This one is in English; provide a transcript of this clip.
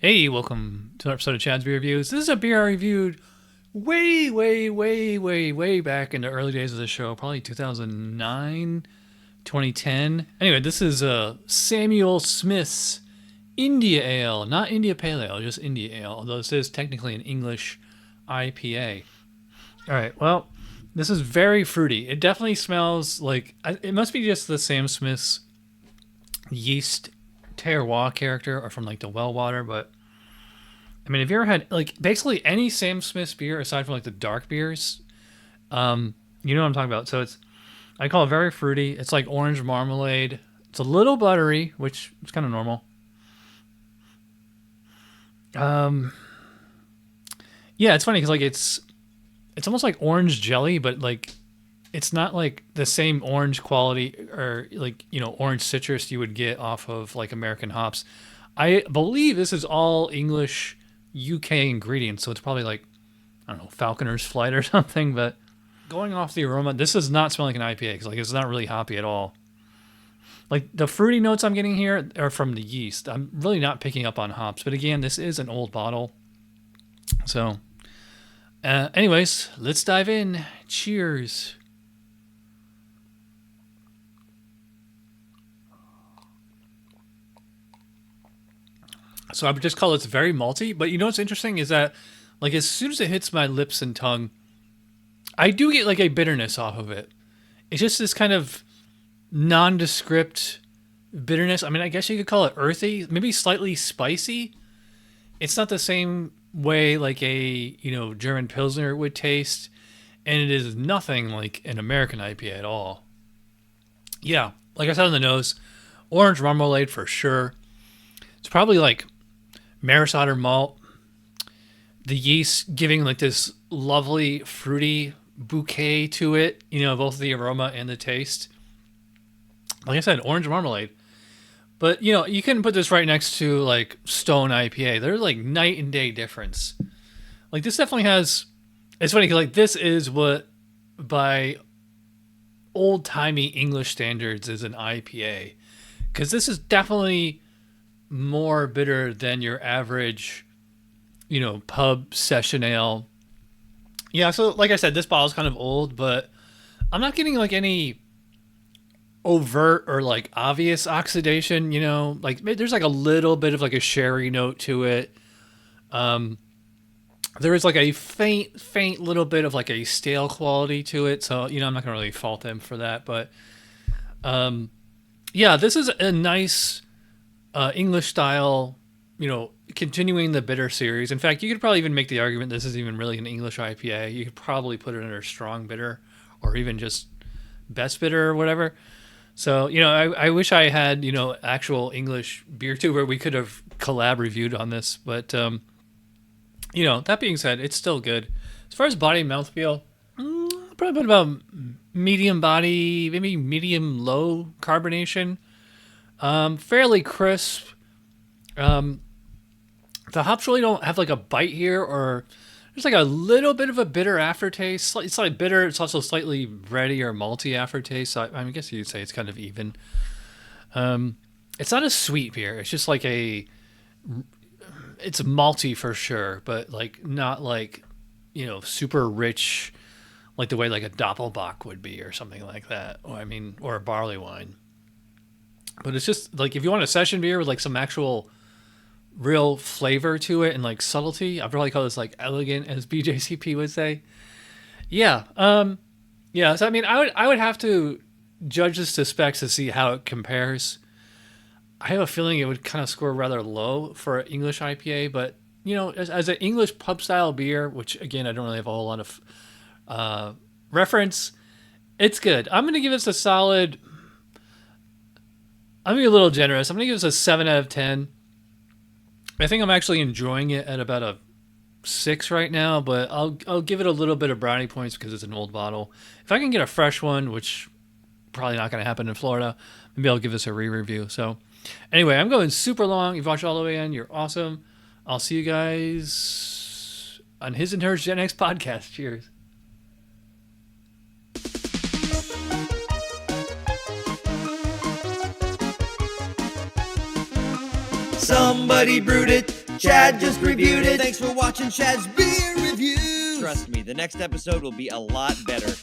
Hey, welcome to an episode of Chad's Beer Reviews. This is a beer I reviewed way back in the early days of the show, probably 2009, 2010. Anyway, this is Samuel Smith's India Ale, not India Pale Ale, just India Ale, although this is technically an English IPA. All right, well, this is very fruity. It definitely smells like, it must be just the Sam Smith's yeast terroir character or from like the well water, but I mean, have you ever had like basically any Sam Smith's beer aside from like the dark beers? You know what I'm talking about. So I call it very fruity. It's like orange marmalade. It's a little buttery, which is kind of normal. Yeah, it's funny because like it's almost like orange jelly, but like it's not like the same orange quality or like, you know, orange citrus you would get off of like American hops. I believe this is all English UK ingredients, so it's probably like, I don't know, Falconer's Flight or something, but going off the aroma, this does not smell like an IPA because like it's not really hoppy at all. Like the fruity notes I'm getting here are from the yeast. I'm really not picking up on hops, but again, this is an old bottle. So anyways, let's dive in. Cheers. So I would just call it very malty. But you know what's interesting is that, like, as soon as it hits my lips and tongue, I do get like a bitterness off of it. It's just this kind of nondescript bitterness. I mean, I guess you could call it earthy, maybe slightly spicy. It's not the same way like a, you know, German Pilsner would taste, and it is nothing like an American IPA at all. Yeah, like I said on the nose, orange marmalade for sure. It's probably like Maris Otter malt, the yeast giving like this lovely fruity bouquet to it, you know, both the aroma and the taste. Like I said, orange marmalade. But, you know, you can put this right next to like Stone IPA. They're like night and day difference. Like this definitely has, it's funny because like this is what by old timey English standards is an IPA. Because this is definitely more bitter than your average, you know, pub session ale. Yeah, so like I said, this bottle's kind of old, but I'm not getting like any overt or like obvious oxidation, you know, like there's like a little bit of like a sherry note to it. There is like a faint little bit of like a stale quality to it. So, you know, I'm not gonna really fault them for that, but yeah, this is a nice English style, you know, continuing the bitter series. In fact, you could probably even make the argument this is even really an English IPA. You could probably put it under strong bitter or even just best bitter or whatever. So, you know, I wish I had, you know, actual English beer too where we could have collab reviewed on this. But, you know, that being said, it's still good. As far as body and mouthfeel, probably put about medium body, maybe medium low carbonation. Fairly crisp. The hops really don't have like a bite here, or there's like a little bit of a bitter aftertaste. It's like bitter. It's also slightly bready or malty aftertaste. So I guess you'd say it's kind of even. It's not a sweet beer. It's just like it's malty for sure, but like not like, you know, super rich, like the way like a Doppelbock would be or something like that. Or a barley wine. But it's just like if you want a session beer with like some actual real flavor to it and like subtlety, I'd probably call this like elegant, as BJCP would say. Yeah. Yeah. So I mean, I would have to judge this to specs to see how it compares. I have a feeling it would kind of score rather low for an English IPA, but you know, as an English pub style beer, which again I don't really have a whole lot of reference, it's good. I'm gonna give this a solid. I'm going to be a little generous. I'm going to give this a 7 out of 10. I think I'm actually enjoying it at about a 6 right now, but I'll give it a little bit of brownie points because it's an old bottle. If I can get a fresh one, which probably not going to happen in Florida, maybe I'll give this a re-review. So anyway, I'm going super long. You've watched all the way in. You're awesome. I'll see you guys on his and hers Gen X podcast. Cheers. Somebody brewed it, Chad just reviewed it. Thanks for watching Chad's Beer Reviews. Trust me, the next episode will be a lot better.